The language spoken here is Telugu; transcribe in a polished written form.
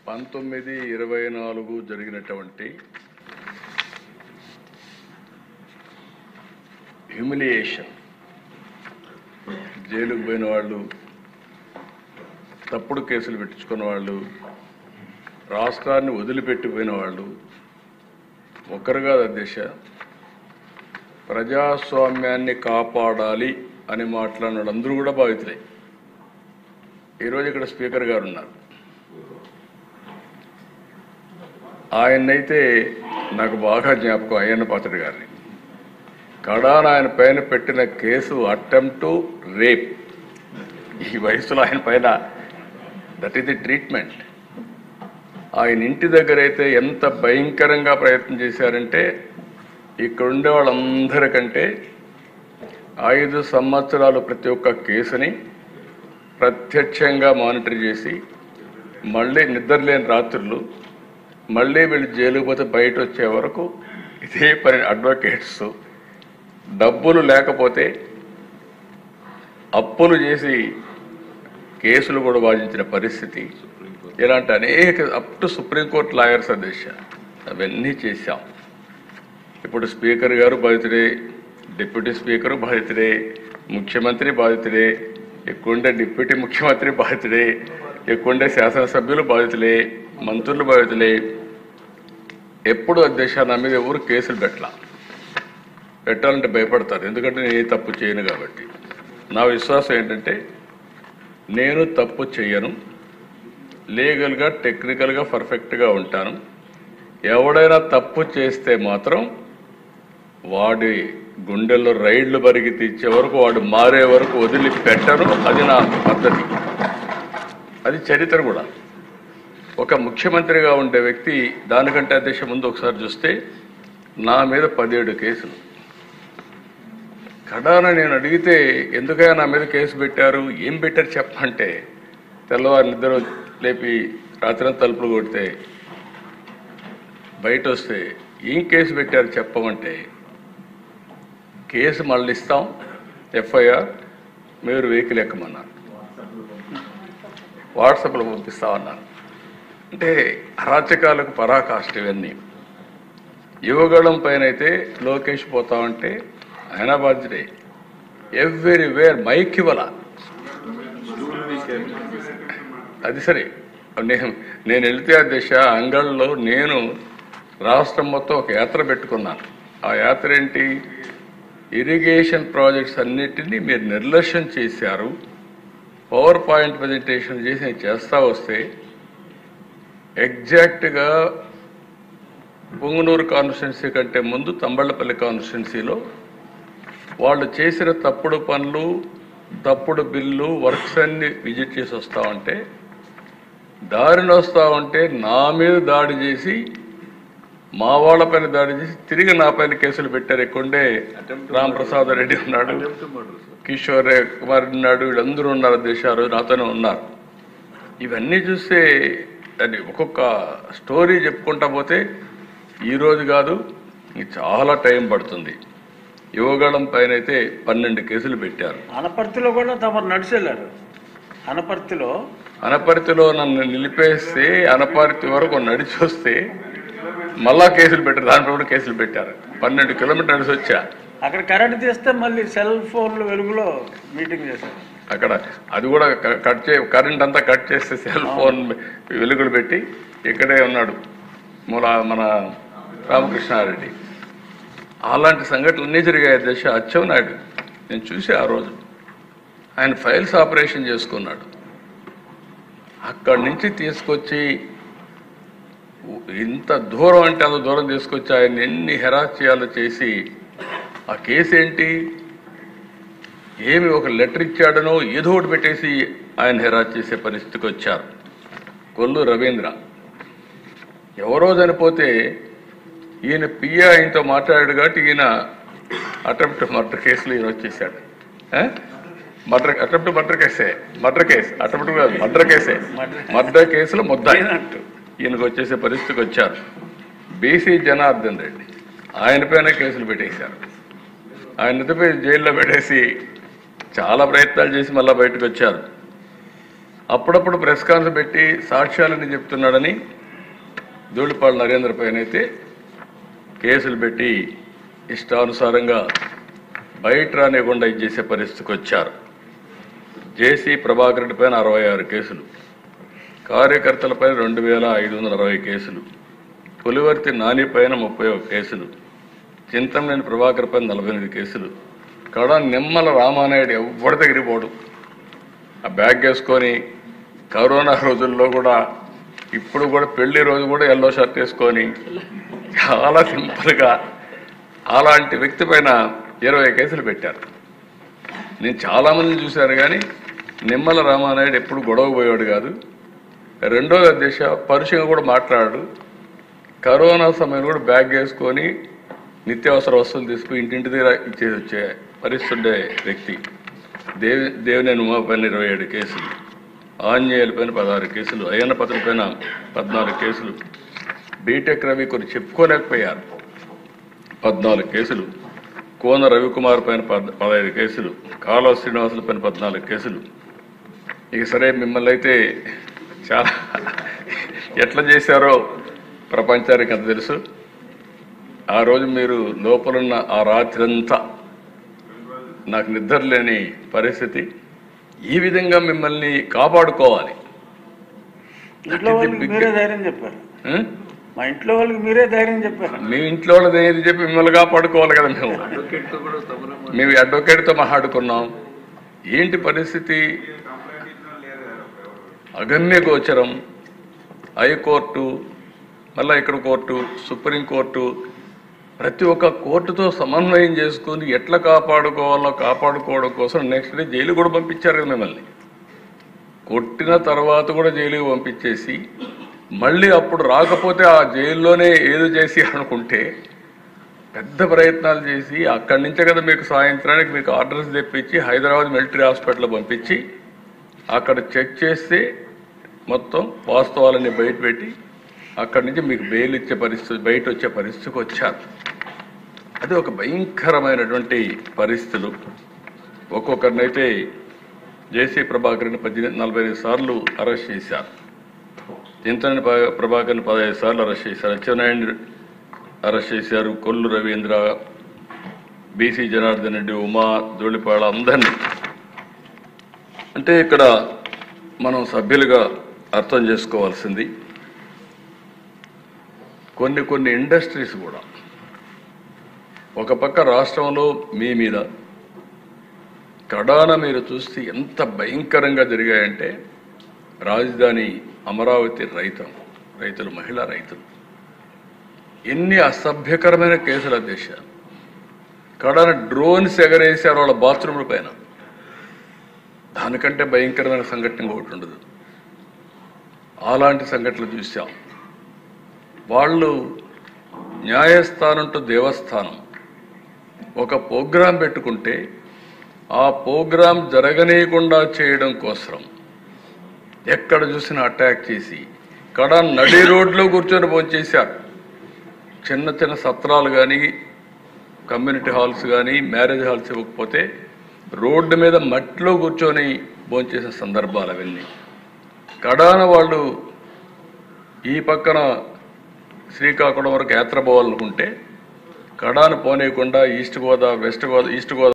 1924 జరిగినటువంటి హ్యూమిలియేషన్, జైలుకు పోయిన వాళ్ళు, తప్పుడు కేసులు పెట్టించుకున్న వాళ్ళు, రాష్ట్రాన్ని వదిలిపెట్టిపోయిన వాళ్ళు ఒక్కరు కాదు అధ్యక్ష. ప్రజాస్వామ్యాన్ని కాపాడాలి అని మాట్లాడిన వాళ్ళందరూ కూడా బాధితులే. ఈరోజు ఇక్కడ స్పీకర్ గారు ఉన్నారు. ఆయన్నైతే నాకు బాగా జ్ఞాపకం, అయ్యన్న పాత్రుడు గారిని. కడాన ఆయన పైన పెట్టిన కేసు అటెంప్ట్ టు రేప్. ఈ వయసులో ఆయన పైన దట్ ఈస్ ది ట్రీట్మెంట్. ఆయన ఇంటి దగ్గర అయితే ఎంత భయంకరంగా ప్రయత్నం చేశారంటే, ఇక్కడ ఉండే వాళ్ళందరికంటే 5 సంవత్సరాలు ప్రతి ఒక్క కేసుని ప్రత్యక్షంగా మానిటర్ చేసి, మళ్ళీ నిద్రలేని రాత్రులు, మళ్ళీ వీళ్ళు జైలుకు పోతే బయట వచ్చే వరకు ఇదే పని. అడ్వకేట్స్ డబ్బులు లేకపోతే అప్పులు చేసి కేసులు కూడా వాదించిన పరిస్థితి. ఇలాంటి అనేక అప్ టు సుప్రీంకోర్టు లాయర్స్ అధ్యక్ష అవన్నీ చేశాం. ఇప్పుడు స్పీకర్ గారు బాధితుడే, డిప్యూటీ స్పీకరు బాధితుడే, ముఖ్యమంత్రి బాధితుడే, ఎక్కువండే డిప్యూటీ ముఖ్యమంత్రి బాధితుడే, ఎక్కువండే శాసనసభ్యులు బాధితులే, మంత్రులు బాధితులే. ఎప్పుడు అధ్యక్ష నా మీద ఎవరు కేసులు పెట్టాలంటే భయపడతారు, ఎందుకంటే నేను ఏ తప్పు చేయను కాబట్టి. నా విశ్వాసం ఏంటంటే, నేను తప్పు చేయను, లీగల్గా టెక్నికల్గా పర్ఫెక్ట్గా ఉంటాను. ఎవడైనా తప్పు చేస్తే మాత్రం వాడి గుండెల్లో రైళ్లు బరిగి తీర్చే వరకు, వాడు మారే వరకు వదిలిపెట్టను. అది నా పద్ధతి, అది చరిత్ర కూడా. ఒక ముఖ్యమంత్రిగా ఉండే వ్యక్తి దానికంటే అధ్యక్ష ముందు ఒకసారి చూస్తే నా మీద 17 కేసులు. కడాన నేను అడిగితే, ఎందుకైనా నా మీద కేసు పెట్టారు, ఏం పెట్టారు చెప్పంటే, తెల్లవారు నిద్ర లేపి రాత్రి తలుపులు కొడితే బయట వస్తే ఏం కేసు పెట్టారు చెప్పమంటే, కేసు మళ్ళీ ఇస్తాం, ఎఫ్ఐఆర్ మీరు వెహికల్ ఎక్కమన్నారు, వాట్సాప్లో పంపిస్తామన్నారు. అంటే అరాచకాలకు పరాకాష్ట ఇవన్నీ. యువగళం పైన అయితే లోకేష్ పోతామంటే ఆయన బాధ్యతే. ఎవ్రీవేర్ మైక్ ఇవ్వాల. అది సరే, నేను వెళితే అధ్యక్ష అంగళ్ళలో నేను రాష్ట్రం మొత్తం ఒక యాత్ర పెట్టుకున్నాను. ఆ యాత్ర ఏంటి? ఇరిగేషన్ ప్రాజెక్ట్స్ అన్నిటినీ మీరు నిర్లక్ష్యం చేశారు, పవర్ పాయింట్ ప్రజెంటేషన్ చేసి నేను చేస్తా వస్తే, ఎగ్జాక్ట్గా పొంగునూరు కాన్స్టిట్యున్సీ కంటే ముందు తంబళ్లపల్లి కాన్స్టిట్యున్సీలో వాళ్ళు చేసిన తప్పుడు పనులు, తప్పుడు బిల్లు, వర్క్స్ అన్ని విజిట్ చేసి వస్తూ ఉంటే, దారిని వస్తూ ఉంటే నా మీద దాడి చేసి, మా వాళ్ళ పైన దాడి చేసి తిరిగి నా పైన కేసులు పెట్టారు. ఎక్కువండే రామప్రసాద్ రెడ్డి ఉన్నాడు, కిషోర్ కుమార్ ఉన్నాడు, వీళ్ళందరూ ఉన్నారు దేశాలు నాతోనే ఉన్నారు. ఇవన్నీ చూస్తే అది ఒక్కొక్క స్టోరీ చెప్పుకుంటా పోతే ఈరోజు కాదు, చాలా టైం పడుతుంది. యువగళం పైన అయితే 12 కేసులు పెట్టారు. అనపర్తిలో కూడా తమరు నడిచెళ్ళారు. అనపర్తిలో నన్ను నిలిపేస్తే, అనపర్తి వరకు నడిచి వస్తే మళ్ళా కేసులు పెట్టారు. దానిపై కూడా కేసులు పెట్టారు. 12 కిలోమీటర్లు నడిచి వచ్చా. అక్కడ కరెంట్ తీస్తే మళ్ళీ సెల్ ఫోన్లు వెలుగులో మీటింగ్ చేశారు. అక్కడ అది కూడా కరెంట్ అంతా కట్ చేస్తే సెల్ ఫోన్ వెలుగులు పెట్టి ఇక్కడే ఉన్నాడు మన రామకృష్ణారెడ్డి. అలాంటి సంఘటనలు అన్నీ జరిగాయి అధ్యక్ష. అచ్చెన్నాయుడు నేను చూసి ఆ రోజు ఆయన ఫైల్స్ ఆపరేషన్ చేసుకున్నాడు. అక్కడి నుంచి తీసుకొచ్చి ఇంత దూరం అంటే అంత దూరం తీసుకొచ్చి ఆయన ఎన్ని హెరాస్ చేయాలో చేసి, ఆ కేసు ఏంటి, ఏమి ఒక లెటర్ ఇచ్చాడనో ఏదో ఒకటి పెట్టేసి ఆయన హెరాస్ చేసే పరిస్థితికి వచ్చారు. కొల్లు రవీంద్ర ఎవరో చనిపోతే ఈయన పిఏ ఆయనతో మాట్లాడాడు కాబట్టి ఈయన అటెంప్ట్ మర్డర్ కేసులో ఈయన వచ్చేసాడు. మర్డర్ కేసులో ముద్దాయినట్టు ఈయనకు వచ్చేసే పరిస్థితికి వచ్చారు. బీసీ జనార్దన్ రెడ్డి ఆయన పైన కేసులు పెట్టేశారు. ఆయన ఎత్తిపోయి జైల్లో పెట్టేసి చాలా ప్రయత్నాలు చేసి మళ్ళీ బయటకు వచ్చారు. అప్పుడప్పుడు ప్రెస్ కాన్ఫరెన్స్ పెట్టి సాక్ష్యాలని చెప్తున్నాడని ధూళిపాళ నరేంద్ర పైన అయితే కేసులు పెట్టి ఇష్టానుసారంగా బయట రానివ్వకుండా చేసే పరిస్థితికి వచ్చారు. జేసీ ప్రభాకర్ రెడ్డి పైన 66 కేసులు, కార్యకర్తలపైన 2560 కేసులు, పులివర్తి నాని పైన 31 కేసులు, చింతమనేని ప్రభాకర్ పైన 48 కేసులు, నిమ్మల రామానాయుడు ఎవరి దగ్గరికి పోడు, ఆ బ్యాగ్ వేసుకొని కరోనా రోజుల్లో కూడా ఇప్పుడు కూడా పెళ్లి రోజు కూడా ఎల్లో షర్ట్ వేసుకొని చాలా సింపుల్గా అలాంటి వ్యక్తి పైన 20 కేసులు పెట్టారు. నేను చాలామందిని చూశాను కానీ నిమ్మల రామానాయుడు ఎప్పుడు గొడవ పోయేవాడు కాదు. రెండోది అధ్యక్ష పరుషంగా కూడా మాట్లాడు. కరోనా సమయంలో కూడా బ్యాగ్ వేసుకొని నిత్యావసర వస్తువులు తీసుకుని ఇంటింటి దగ్గర ఇచ్చేసి వచ్చే పరిస్థితి ఉండే వ్యక్తి. దేవినేని ఉమా పైన 27 కేసులు, ఆంజనేయుల పైన 16 కేసులు, అయ్యన్న పత్రి పైన 14 కేసులు, బీటెక్ రవి కొన్ని చెప్పుకోలేకపోయారు 14 కేసులు, కోన రవికుమార్ పైన 15 కేసులు, కాలువ శ్రీనివాసుల పైన 14 కేసులు. ఇక సరే మిమ్మల్ని అయితే చాలా ఎట్లా చేశారో ప్రపంచానికి అంత తెలుసు. ఆ రోజు మీరు లోపలున్న ఆ రాత్రి అంతా నాకు నిద్ర లేని పరిస్థితి. ఈ విధంగా మిమ్మల్ని కాపాడుకోవాలి. ఇంట్లో వాళ్ళకి మీరే ధైర్యం చెప్పారు. మా ఇంట్లో వాళ్ళకి మీరే ధైర్యం చెప్పారు. మీ ఇంట్లో వాళ్ళ ధైర్యం చెప్పి మిమ్మల్ని కాపాడుకోవాలి కదా. మేము అడ్వకేట్తో మాట్లాడుకున్నాం. ఏంటి పరిస్థితి? అగమ్య గోచరం. హైకోర్టు, మళ్ళీ ఇక్కడ కోర్టు, సుప్రీంకోర్టు, ప్రతి ఒక్క కోర్టుతో సమన్వయం చేసుకుని ఎట్లా కాపాడుకోవాలో కాపాడుకోవడం కోసం నెక్స్ట్ డే జైలు కూడా పంపించారు కదా మిమ్మల్ని. కొట్టిన తర్వాత కూడా జైలుకి పంపించేసి మళ్ళీ అప్పుడు రాకపోతే ఆ జైల్లోనే ఏదో చేసి అనుకుంటే పెద్ద ప్రయత్నాలు చేసి అక్కడి నుంచే కదా మీకు సాయంత్రానికి మీకు ఆర్డర్స్ తెప్పించి హైదరాబాద్ మిలిటరీ హాస్పిటల్ పంపించి అక్కడ చెక్ చేస్తే మొత్తం వాస్తవాలన్నీ బయట పెట్టి అక్కడి నుంచి మీకు బెయిల్ ఇచ్చే పరిస్థితి, బయట వచ్చే పరిస్థితికి వచ్చారు. అది ఒక భయంకరమైనటువంటి పరిస్థితులు. ఒక్కొక్కరినైతే జేసీ ప్రభాకర్ని 45 సార్లు అరెస్ట్ చేశారు. చింతమనేని ప్రభాకర్ని 15 సార్లు అరెస్ట్ చేశారు. అచ్చెన్నాయుడిని అరెస్ట్ చేశారు. కొల్లు రవీంద్ర, బీసీ జనార్దన్ రెడ్డి, ఉమా, ధూళిపాళ అందరినీ. అంటే ఇక్కడ మనం సభ్యులుగా అర్థం చేసుకోవాల్సింది కొన్ని ఇండస్ట్రీస్ కూడా ఒక పక్క రాష్ట్రంలో మీ మీద కడాన మీరు చూస్తే ఎంత భయంకరంగా జరిగాయంటే రాజధాని అమరావతి రైతులు మహిళా రైతులు ఎన్ని అసభ్యకరమైన కేసుల దేశ కడాన డ్రోన్స్ ఎగరేసారు వాళ్ళ బాత్రూముల పైన. దానికంటే భయంకరమైన సంఘటన ఒకటి ఉండదు. అలాంటి సంఘటనలు చూసాం. వాళ్ళు న్యాయస్థానం టు దేవస్థానం ఒక ప్రోగ్రాం పెట్టుకుంటే ఆ ప్రోగ్రాం జరగనీయకుండా చేయడం కోసం ఎక్కడ చూసినా అటాక్ చేసి నడి రోడ్లో కూర్చొని భోంచేశారు. చిన్న చిన్న సత్రాలు కానీ కమ్యూనిటీ హాల్స్ కానీ మ్యారేజ్ హాల్స్ ఇవ్వకపోతే రోడ్డు మీద మట్టిలో కూర్చొని భోంచేసిన సందర్భాలు అవన్నీ. వాళ్ళు ఈ పక్కన శ్రీకాకుళం వరకు యాత్ర పోవాలనుకుంటే పోనీయకుండా east Godavari, west Godavari, east Godavari